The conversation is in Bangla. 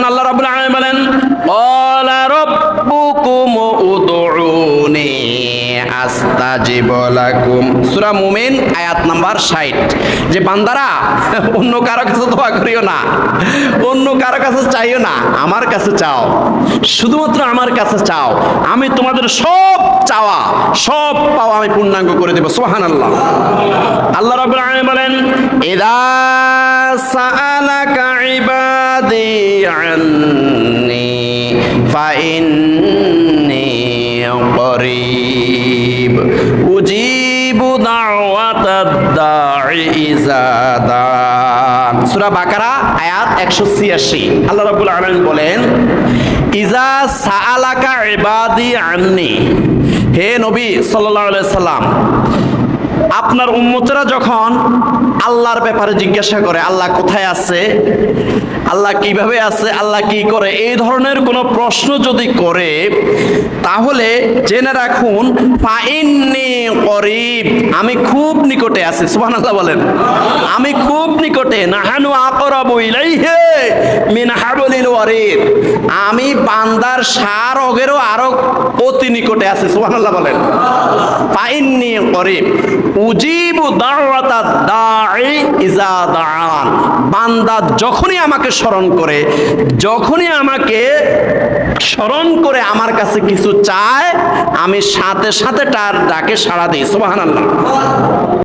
আল্লাহ রাব্বুল আলামিন বলেন ক্বালা রাব্বুকুম উদউনি আস্তাজিব লাকুম। সূরা মুমিন আয়াত নাম্বার 60। যে বান্দারা অন্য কারো কাছে দোয়া করিও না, অন্য কারো কাছে চাইও না, আমার কাছে চাও, শুধুমাত্র আমার কাছে চাও, আমি তোমাদের সব চাওয়া সব পাওয়া আমি পূর্ণাঙ্গ করে দেব। সুবহানাল্লাহ। আল্লাহ রাব্বুল আলামিন বলেন ইযা সাআলাকা ইবাদি আন্নী ফাইন্নী করিব উজিবু দাওয়াতাদ দাঈ ইযা দাআন। সূরা বাকারা আয়াত 186। আল্লাহ রাব্বুল আলামিন বলেন ইযা সাআলাকা ইবাদি আন্নী, হে নবী সাল্লাল্লাহু আলাইহি সাল্লাম, আপনার উম্মতরা যখন আল্লাহর ব্যাপারে জিজ্ঞাসা করে আল্লাহ কোথায় আছে, আল্লাহ কিভাবে আছে, আল্লাহ কি করে, এই ধরনের কোনো প্রশ্ন যদি করে, তাহলে জেনে রাখুন ফাইন্নী করিব, আমি খুব নিকটে আছি। সুবহানাল্লাহ বলেন, আমি খুব নিকটে। নাহানু আকরাবু ইলাইহি মিন হাবলিল ওয়ারিদ, আমি বান্দার সারগেরও আরো অতি নিকটে আছি। সুবহানাল্লাহ বলেন। ফাইন্নী করিব উজিবু দাওয়াতাদ দাঈ ইযা দাআন, বান্দা যখনই আমাকে স্মরণ করে, যখনই আমাকে স্মরণ করে আমার কাছে কিছু চায়, আমি সাথে সাথে তার ডাকে সাড়া দিই। সুবহানাল্লাহ।